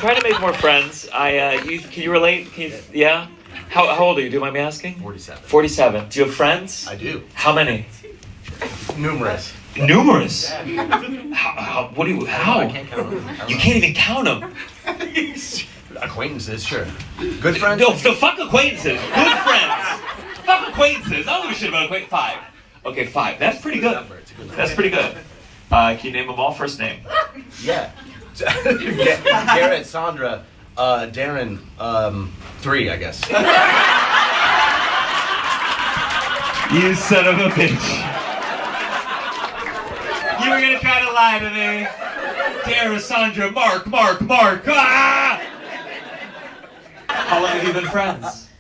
try to make more friends. Can you relate? Yeah? How old are you? Do you mind me asking? 47. 47. Do you have friends? I do. How many? Numerous. Numerous? Yeah. How? I can't count them. You can't even count them. Acquaintances, sure. Good friends? No, fuck acquaintances. Good friends. Fuck acquaintances. I don't give a shit about acquaintances. 5. Okay, 5. That's pretty good. That's pretty good. Can you name them all first name? Yeah. Garrett, Sandra, Darren, 3, I guess. You son of a bitch. You were gonna try to lie to me. Darren, Sandra, Mark. Ah! How long have you been friends?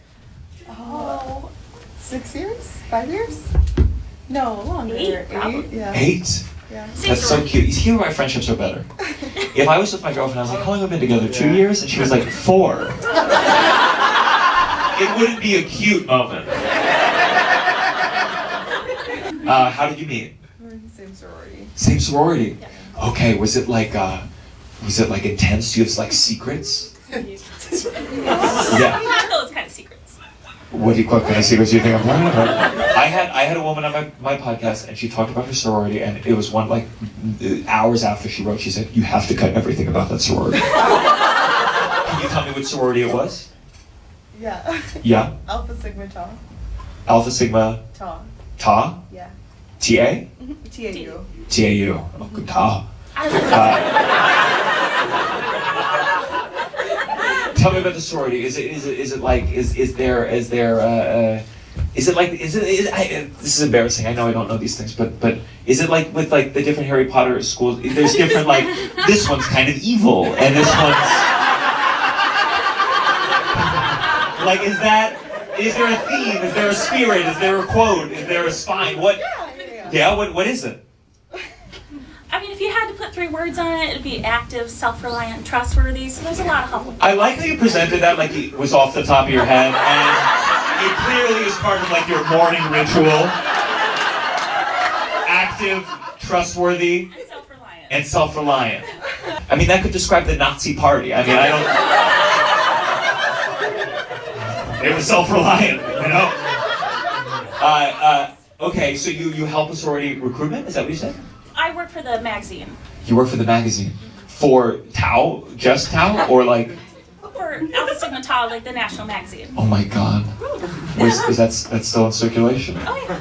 Oh, 6 years? 5 years? No, longer. 8, yeah. 8? Yeah. That's so cute. You see where my friendships are better. If I was with my girlfriend, I was like, how long have we been together? 2 years? And she was like, 4. It wouldn't be a cute moment. How did you meet? We're in the same sorority. Same sorority? Yeah. Okay, was it like intense? Do you have like secrets? Yeah. Not those kind of secrets. What kind of secrets do you think I'm talking about? I had a woman on my podcast, and she talked about her sorority, and it was one like hours after she wrote, she said, "You have to cut everything about that sorority." Can you tell me which sorority it was? Yeah. Yeah. Alpha Sigma Tau. Alpha Sigma Tau. Ta? Yeah. TA? TAU. TAU. Oh, good Ta. Tell me about the sorority. This is embarrassing. I know I don't know these things, but is it like with like the different Harry Potter schools? There's different like this one's kind of evil, and this one's like is there a theme? Is there a spirit? Is there a quote? Is there a spine? What? Yeah. What is it? I mean, if you had to put 3 words on it, it'd be active, self-reliant, trustworthy. So there's a lot of Hufflepuff. I like that you presented that like it was off the top of your head, and it clearly is part of like your morning ritual. Active, trustworthy, And self-reliant. I mean, that could describe the Nazi party. I mean, I don't. They were self-reliant, you know. Okay, so you help with sorority recruitment? Is that what you said? I work for the magazine. You work for the magazine. For Tau? Just Tau? Or like... For Alpha Sigma Tau, like the national magazine. Oh my god. Is that's still in circulation? Oh yeah.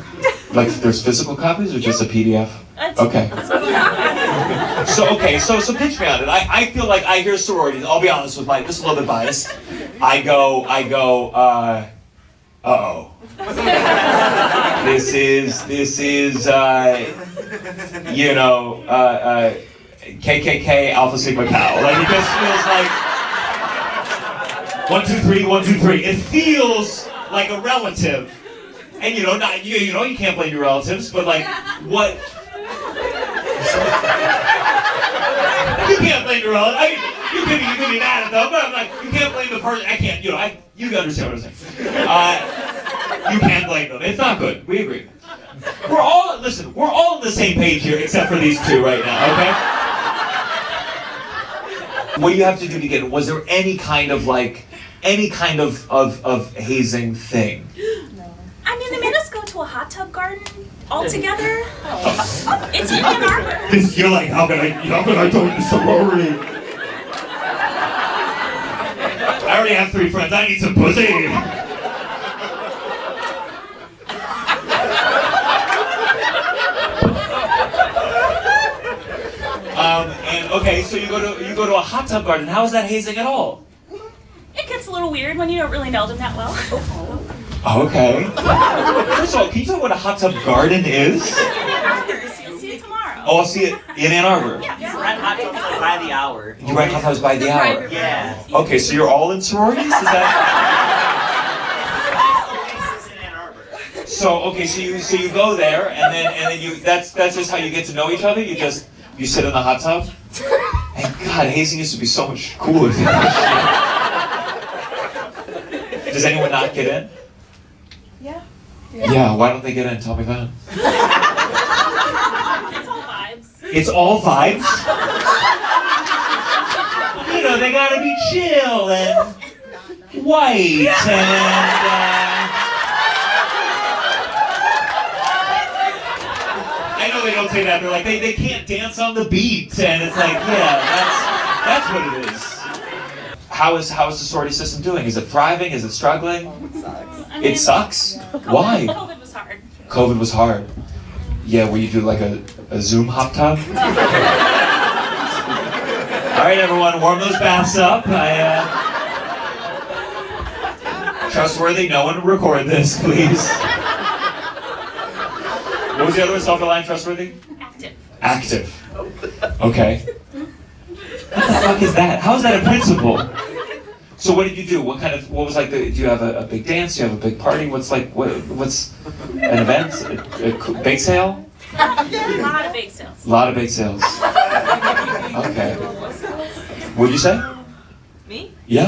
Like there's physical copies or just a PDF? Okay. So pitch me on it. I feel like I hear sororities, I'll be honest with this is a little bit biased. I go, uh-oh. This is KKK Alpha Sigma Tau. Like it just feels like 1, 2, 3, 1, 2, 3. It feels like a relative, and you can't blame your relatives, but like what? You can't blame your relatives. I mean, you could be mad at them, but I'm like, you can't blame the person. I can't. You understand what I'm saying. You can't blame them. It's not good. We agree. We're all on the same page here, except for these two right now, okay? What do you have to do to get in? Was there any kind of hazing thing? No. I mean, they made us go to a hot tub garden all together. Oh. It's in Ann Arbor. You're like, how can I join the sorority? I already have 3 friends. I need some pussy. And okay, so you go to a hot tub garden. How is that hazing at all? It gets a little weird when you don't really know them that well. Okay. First of all, can you tell me what a hot tub garden is? In Ann Arbor, so you'll see it tomorrow. Oh, I'll see it in Ann Arbor. Yeah. You rent hot tubs like by the hour. You rent hot tubs by the hour? Yeah. Okay, so you're all in sororities? Is that? In Ann Arbor. So you go there, and then that's just how you get to know each other. You sit in the hot tub. And God, hazing used to be so much cooler. Does anyone not get in? Yeah. Yeah. Why don't they get in? Tell me that. It's all vibes. It's all vibes. know, they gotta be chill and white and, I know they don't say that, they're like, they can't dance on the beat, and it's like, yeah, that's what it is. How is the sorority system doing? Is it thriving? Is it struggling? It sucks. I mean, It sucks? COVID, Why? COVID was hard. COVID was hard. Yeah, where you do like a Zoom hot tub? Alright everyone, warm those baths up. Trustworthy, no one record this, please. What was the other one? Self-reliant, trustworthy? Active. Active. Okay. What the fuck is that? How is that a principle? So what did you do? What was like do you have a big dance? Do you have a big party? What's an event? A bake sale? A lot of bake sales. A lot of bake sales. Okay. What'd you say? Me? Yeah.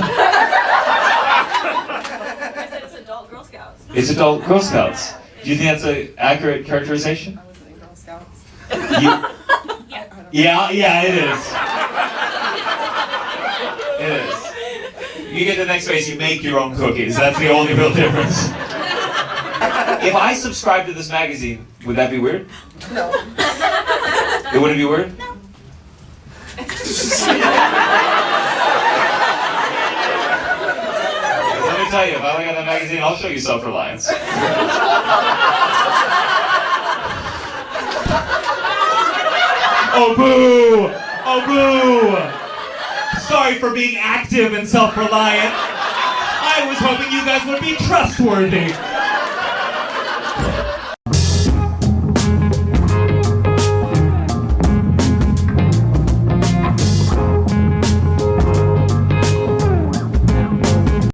I said it's adult Girl Scouts. It's adult Girl Scouts. Do you think that's an accurate characterization? I was in Girl Scouts. Yeah, it is. It is. You get the next phase, you make your own cookies. That's the only real difference. If I subscribed to this magazine, would that be weird? No. It wouldn't be weird? No. Let me tell you, if I look at that magazine, I'll show you self-reliance. Oh boo! Oh boo! Sorry for being active and self-reliant. I was hoping you guys would be trustworthy.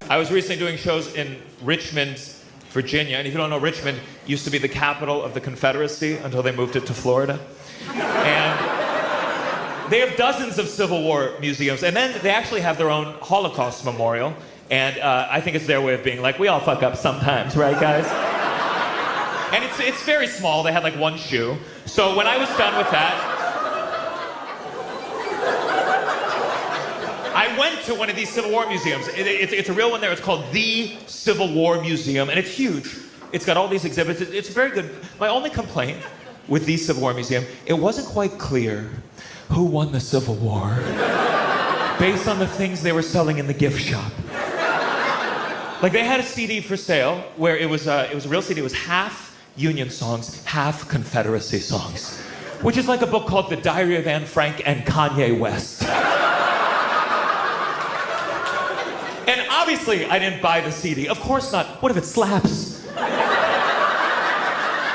I was recently doing shows in Richmond, Virginia, and if you don't know, Richmond used to be the capital of the Confederacy until they moved it to Florida. And they have dozens of Civil War museums, and then they actually have their own Holocaust memorial, and I think it's their way of being like, we all fuck up sometimes, right guys? And it's very small, they had like one shoe. So when I was done with that, I went to one of these Civil War museums. It's a real one there. It's called the Civil War Museum, and it's huge. It's got all these exhibits. It's very good. My only complaint with the Civil War Museum, it wasn't quite clear who won the Civil War based on the things they were selling in the gift shop. Like they had a CD for sale where it was a real CD. It was half Union songs, half Confederacy songs, which is like a book called The Diary of Anne Frank and Kanye West. And obviously, I didn't buy the CD. Of course not. What if it slaps?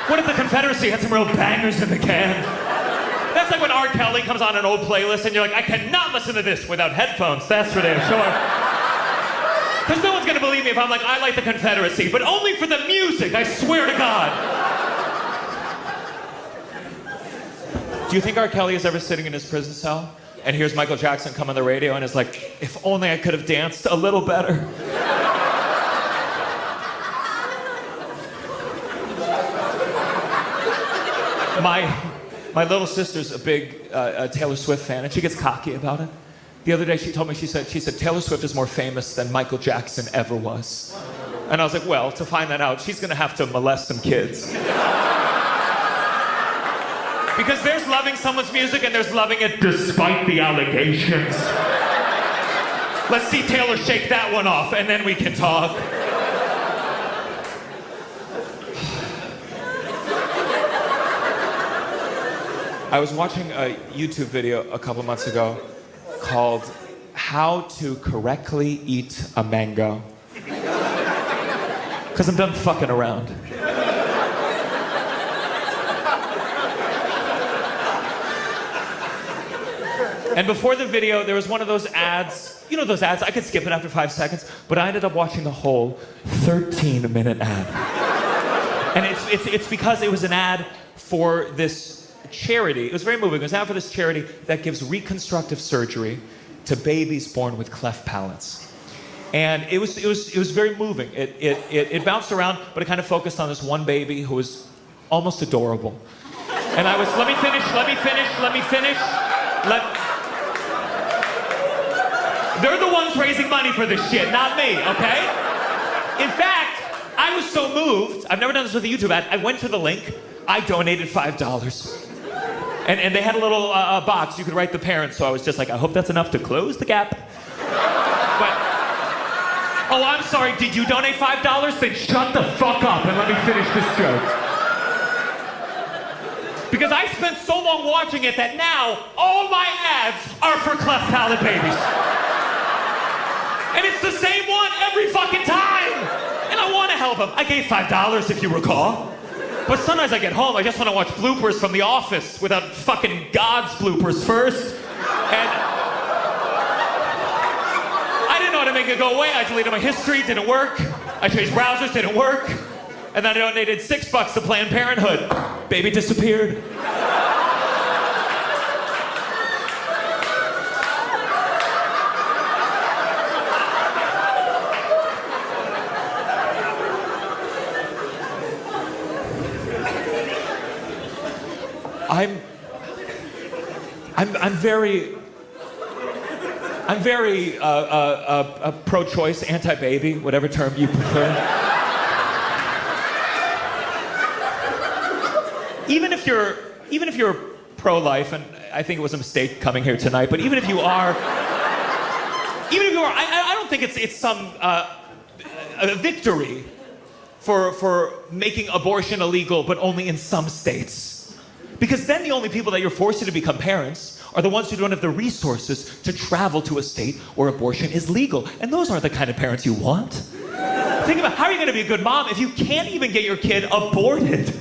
What if the Confederacy had some real bangers in the can? That's like when R. Kelly comes on an old playlist and you're like, I cannot listen to this without headphones, that's for damn sure. Because no one's gonna believe me if I'm like, I like the Confederacy, but only for the music, I swear to God. Do you think R. Kelly is ever sitting in his prison cell and hears Michael Jackson come on the radio and is like, if only I could have danced a little better? My little sister's a big Taylor Swift fan, and she gets cocky about it. The other day she told me, she said, Taylor Swift is more famous than Michael Jackson ever was. And I was like, well, to find that out, she's gonna have to molest some kids. Because there's loving someone's music and there's loving it despite the allegations. Let's see Taylor shake that one off and then we can talk. I was watching a YouTube video a couple months ago called How to Correctly Eat a Mango. Because I'm done fucking around. And before the video, there was one of those ads. You know those ads? I could skip it after 5 seconds, but I ended up watching the whole 13-minute ad. And it's because it was an ad for this charity. It was very moving. It was an ad for this charity that gives reconstructive surgery to babies born with cleft palates. And it was very moving. It bounced around, but it kind of focused on this one baby who was almost adorable. And I was, let me finish. raising money for this shit, not me, okay? In fact, I was so moved, I've never done this with a YouTube ad, I went to the link, I donated $5. And they had a little box, you could write the parents, so I was just like, I hope that's enough to close the gap. But, oh, I'm sorry, did you donate $5? Then shut the fuck up and let me finish this joke. Because I spent so long watching it that now all my ads are for cleft palate babies. And it's the same one every fucking time. And I want to help them. I gave $5 if you recall. But sometimes I get home, I just want to watch bloopers from The Office without fucking God's bloopers first. And I didn't know how to make it go away. I deleted my history, didn't work. I changed browsers, didn't work. And then I donated $6 to Planned Parenthood. Baby disappeared. I'm very pro-choice, anti-baby, whatever term you prefer. Even if you're pro-life, and I think it was a mistake coming here tonight, but even if you are, I don't think it's some a victory for making abortion illegal, but only in some states. Because then the only people that you're forcing to become parents are the ones who don't have the resources to travel to a state where abortion is legal. And those aren't the kind of parents you want. Think about how are you going to be a good mom if you can't even get your kid aborted?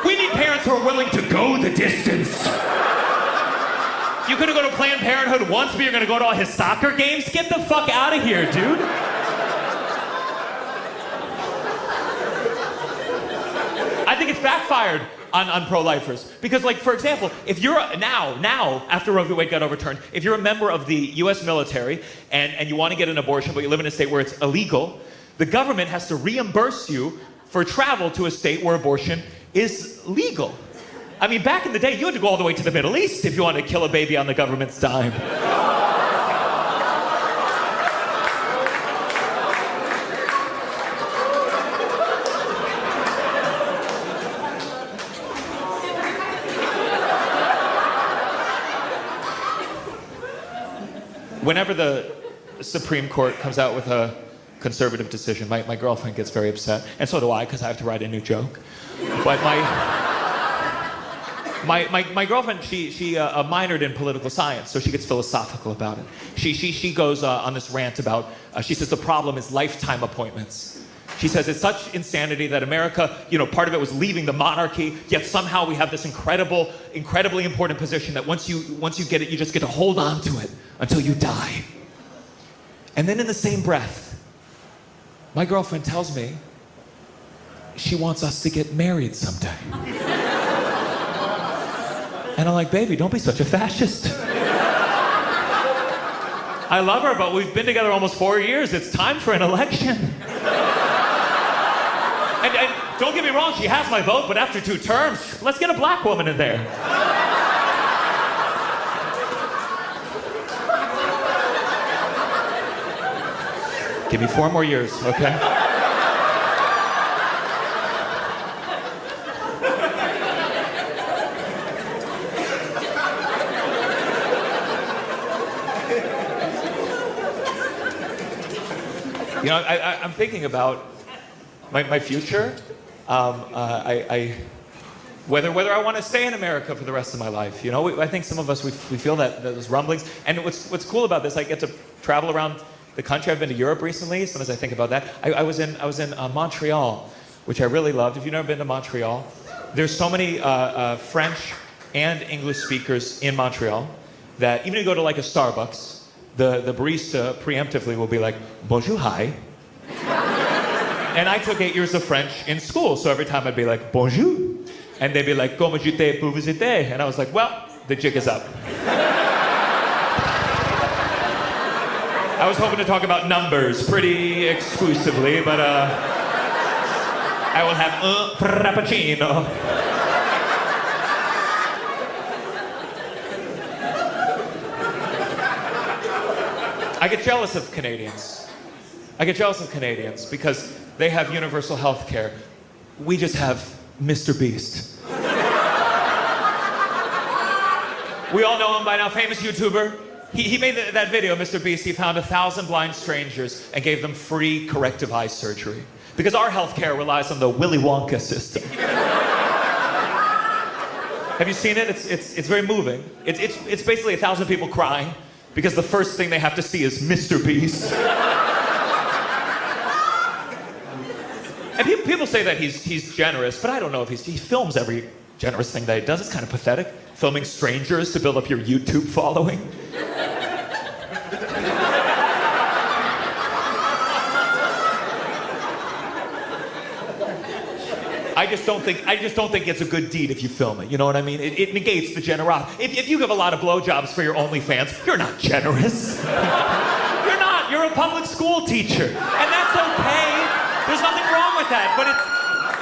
We need parents who are willing to go the distance. You're going to go to Planned Parenthood once, but you're going to go to all his soccer games? Get the fuck out of here, dude. I think it's backfired on pro-lifers. Because, like, for example, if you're now, after Roe v. Wade got overturned, if you're a member of the U.S. military and you want to get an abortion, but you live in a state where it's illegal, the government has to reimburse you for travel to a state where abortion is legal. I mean, back in the day, you had to go all the way to the Middle East if you wanted to kill a baby on the government's dime. Whenever the Supreme Court comes out with a conservative decision, my girlfriend gets very upset, and so do I, because I have to write a new joke. But my girlfriend, she minored in political science, so she gets philosophical about it. She goes on this rant about, she says the problem is lifetime appointments. She says it's such insanity that America, part of it was leaving the monarchy, yet somehow we have this incredibly important position that once you get it, you just get to hold on to it until you die. And then in the same breath, my girlfriend tells me she wants us to get married someday. And I'm like, baby, don't be such a fascist. I love her, but we've been together almost 4 years. It's time for an election. And don't get me wrong, she has my vote, but after 2 terms, let's get a black woman in there. Give me 4 more years, okay? I'm thinking about my future. Whether I want to stay in America for the rest of my life. I think some of us, we feel that those rumblings. And what's cool about this, I get to travel around the country. I've been to Europe recently. Sometimes I think about that. I was in Montreal, which I really loved. If you've never been to Montreal, there's so many French and English speakers in Montreal that even if you go to like a Starbucks, the barista preemptively will be like, bonjour, hi. And I took 8 years of French in school, so every time I'd be like, bonjour. And they'd be like, comment j'étais pour vous aider? And I was like, well, the jig is up. I was hoping to talk about numbers pretty exclusively, but I will have un frappuccino. I get jealous of Canadians. I get jealous of Canadians because they have universal health care. We just have Mr. Beast. We all know him by now, famous YouTuber. He made that video, Mr. Beast. He found 1,000 blind strangers and gave them free corrective eye surgery. Because our healthcare relies on the Willy Wonka system. Have you seen it? It's very moving. It's basically 1,000 people crying because the first thing they have to see is Mr. Beast. And people say that he's generous, but I don't know if he films every generous thing that he does. It's kind of pathetic, filming strangers to build up your YouTube following. I just don't think it's a good deed if you film it. You know what I mean? It negates the generosity. If you give a lot of blowjobs for your OnlyFans, you're not generous. You're not. You're a public school teacher, and that's okay. There's nothing wrong with that, but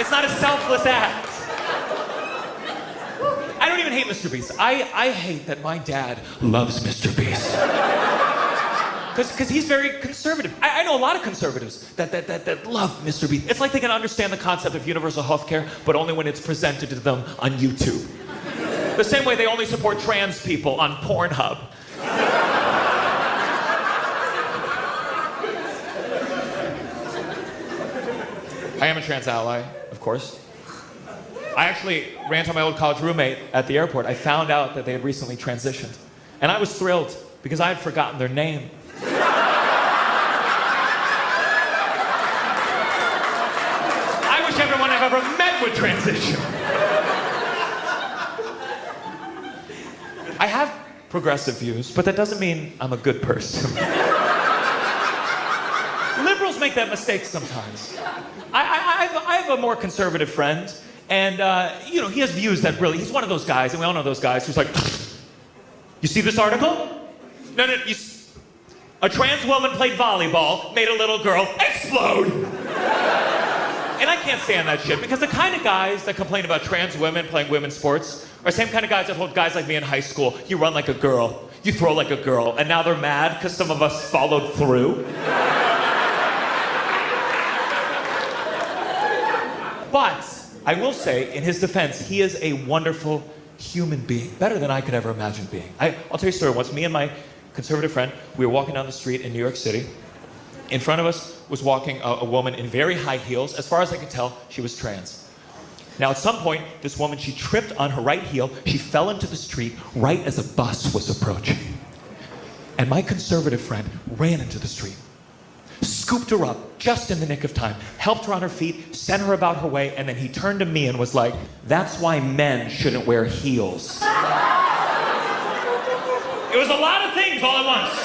it's not a selfless act. I don't even hate Mr. Beast. I hate that my dad loves Mr. Beast. Because he's very conservative. I know a lot of conservatives that love Mr. Beast. It's like they can understand the concept of universal health care, but only when it's presented to them on YouTube. The same way they only support trans people on Pornhub. I am a trans ally, of course. I actually ran to my old college roommate at the airport. I found out that they had recently transitioned. And I was thrilled because I had forgotten their name. I wish everyone I've ever met would transition. I have progressive views, but that doesn't mean I'm a good person. Liberals make that mistake sometimes. I have a more conservative friend, and he has views that really, he's one of those guys, and we all know those guys, who's like, you see this article? No, a trans woman played volleyball, made a little girl explode. And I can't stand that shit, because the kind of guys that complain about trans women playing women's sports are the same kind of guys that told guys like me in high school, you run like a girl, you throw like a girl, and now they're mad because some of us followed through. But I will say, in his defense, he is a wonderful human being, better than I could ever imagine being. I'll tell you a story. Once, me and my conservative friend, we were walking down the street in New York City. In front of us was walking a woman in very high heels. As far as I could tell, she was trans. Now, at some point, this woman, she tripped on her right heel. She fell into the street right as a bus was approaching. And my conservative friend ran into the street, scooped her up just in the nick of time, helped her on her feet, sent her about her way, and then he turned to me and was like, that's why men shouldn't wear heels. It was a lot of things all at once.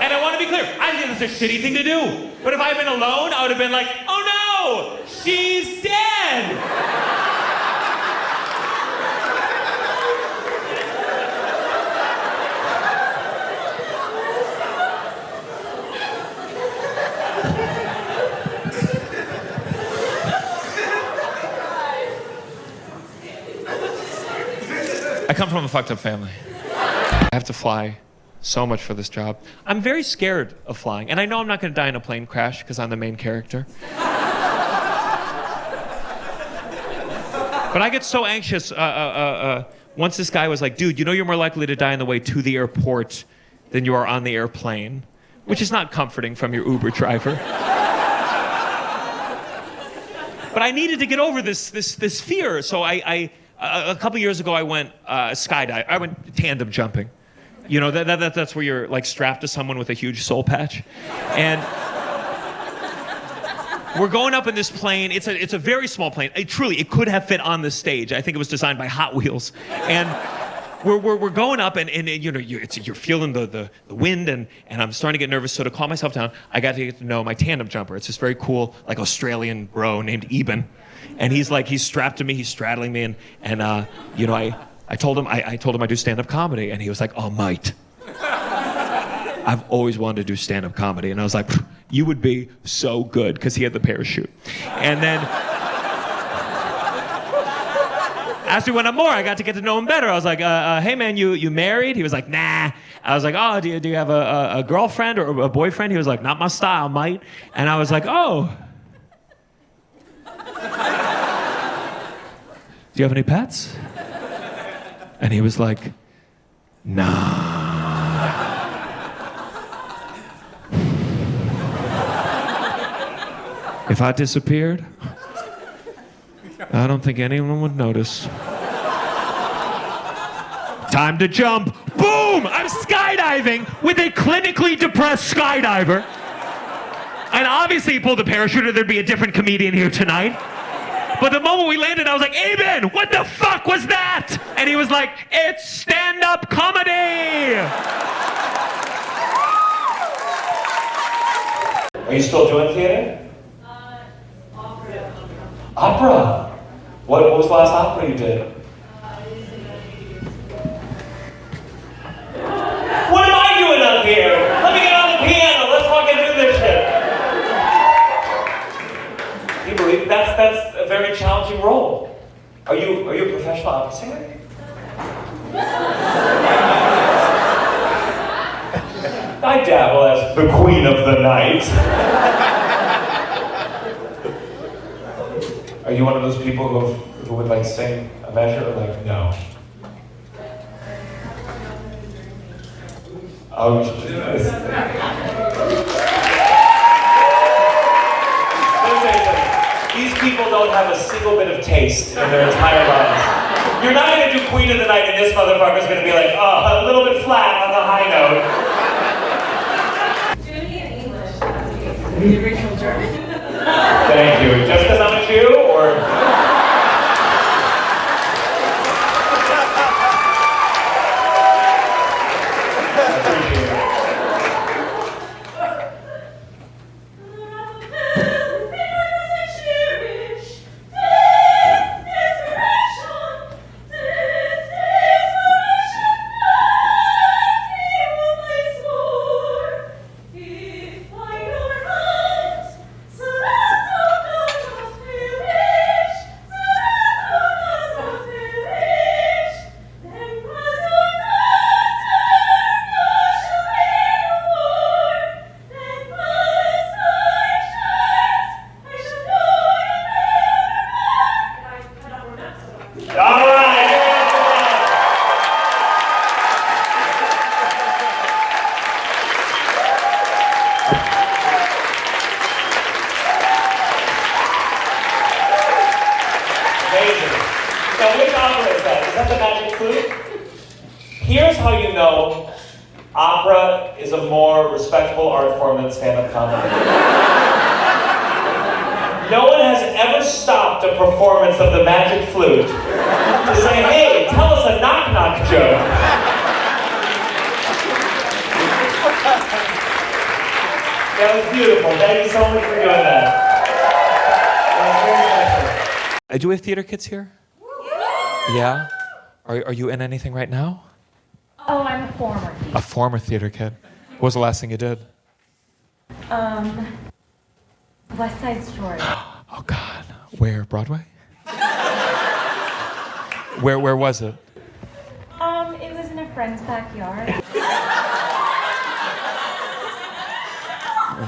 And I want to be clear, I think it's a shitty thing to do. But if I had been alone, I would have been like, oh no, she's dead. I come from a fucked up family. I have to fly so much for this job. I'm very scared of flying, and I know I'm not going to die in a plane crash because I'm the main character. But I get so anxious. Once this guy was like, dude, you know you're more likely to die on the way to the airport than you are on the airplane, which is not comforting from your Uber driver. But I needed to get over this fear, so a couple years ago I went skydive. I went tandem jumping. You know, that's where you're like strapped to someone with a huge soul patch. And we're going up in this plane. It's a very small plane. It could have fit on the stage. I think it was designed by Hot Wheels. And we're going up, and you know, you're feeling the wind, and I'm starting to get nervous. So to calm myself down, I got to get to know my tandem jumper. It's this very cool, like, Australian bro named Eben. And he's strapped to me, he's straddling me, and you know, I told him I do stand-up comedy, and he was like, oh, mate, I've always wanted to do stand-up comedy. And I was like, you would be so good, because he had the parachute. And then As we went up more, I got to know him better. I was like, hey man, you married? He was like, nah. I was like, oh, do you have a girlfriend or a boyfriend? He was like, not my style, mate. And I was like, oh. Do you have any pets? And he was like, nah. If I disappeared, I don't think anyone would notice. Time to jump. Boom! I'm skydiving with a clinically depressed skydiver. And obviously he pulled a parachute or there'd be a different comedian here tonight. But the moment we landed, I was like, Aben, what the fuck was that? And he was like, it's stand-up comedy! Are you still doing theater? Opera? What was the last opera you did? What am I doing up here? Let me get on the piano. Let's fucking do this shit. You believe that's a very challenging role. Are you a professional opera singer? I dabble as the queen of the night. Are you one of those people who would like sing a measure or like no? Oh, you should do this. Let me tell you something. These people don't have a single bit of taste in their entire lives. You're not going to do Queen of the Night and this motherfucker's going to be like, oh, a little bit flat on the high note. Do me in English. The original German? Thank you. Just because I'm a Jew, or? Here's how you know opera is a more respectable art form than stand-up comedy. No one has ever stopped a performance of the Magic Flute to say, hey, tell us a knock-knock joke. That was beautiful. Thank you so much for doing that. Do we have theater kids here? Yeah? Are you in anything right now? Oh, I'm a former. A former theater kid. What was the last thing you did? West Side Story. Oh God. Where? Broadway? Where was it? It was in a friend's backyard.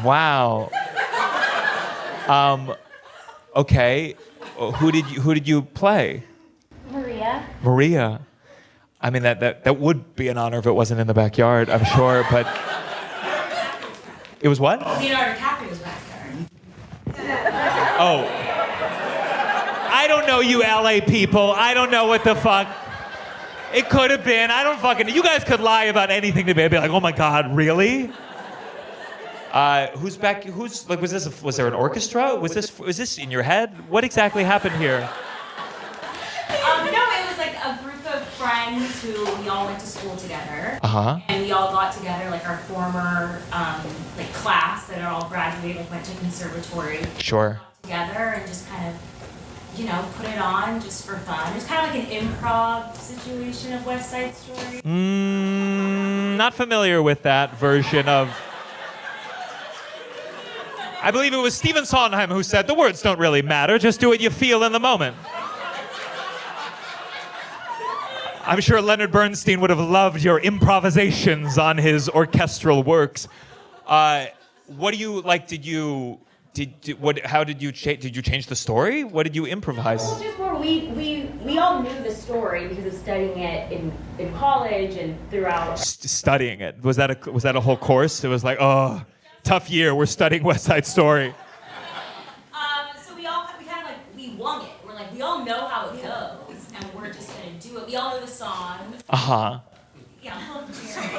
Wow. Okay. Who did you play? Maria. Maria. I mean, that would be an honor if it wasn't in the backyard, I'm sure, but... It was what? Leonardo DiCaprio's backyard. Oh. I don't know you LA people. I don't know what the fuck. It could have been. I don't fucking... You guys could lie about anything to me. I'd be like, oh my God, really? Who's back? Who's like? Was there an orchestra? Was this in your head? What exactly happened here? No, it was like a group of friends who we all went to school together. And we all got together, like our former like class that had all graduated, went to conservatory. Sure. Together and just kind of, you know, put it on just for fun. It was kind of like an improv situation of West Side Story. Not familiar with that version of... I believe it was Stephen Sondheim who said, the words don't really matter, just do what you feel in the moment. I'm sure Leonard Bernstein would have loved your improvisations on his orchestral works. What do you like? How did you change the story? What did you improvise? Well, just more, we all knew the story because of studying it in college and throughout. Studying it, was that a whole course? It was like, oh, tough year. We're studying West Side Story. So we kind of like we wung it. We're like we all know how it goes, and we're just gonna do it. We all know the songs. Yeah.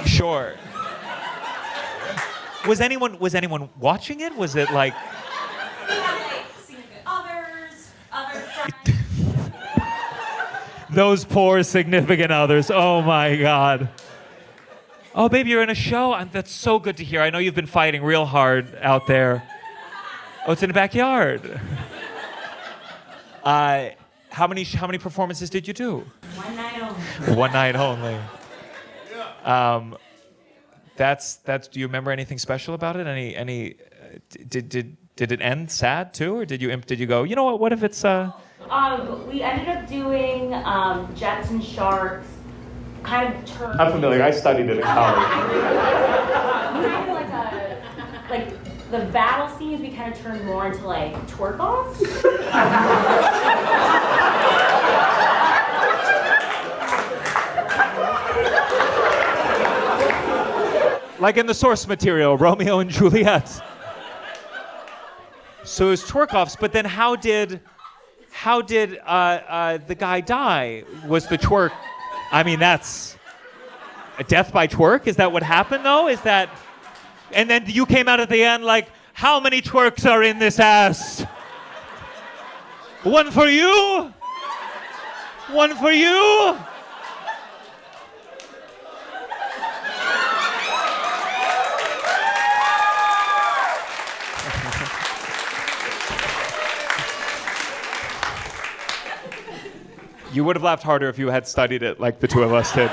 Sure. Was anyone watching it? Was it like? We had like significant others, other friends. Those poor significant others. Oh my God. Oh, baby, you're in a show. That's so good to hear. I know you've been fighting real hard out there. Oh, it's in the backyard. How many performances did you do? One night only. One night only. That's. Do you remember anything special about it? Did it end sad too, or did you go? You know what? What if it's We ended up doing Jets and Sharks. Kind of turned. I'm familiar. I studied it in college. Kind of like the battle scenes. We kind of turned more into like twerk offs. Like in the source material, Romeo and Juliet. So it was twerk-offs, but then how did the guy die? Was the twerk? I mean, that's a death by twerk. Is that what happened though? Is that? And then you came out at the end like, how many twerks are in this ass? One for you. One for you. You would have laughed harder if you had studied it like the two of us did.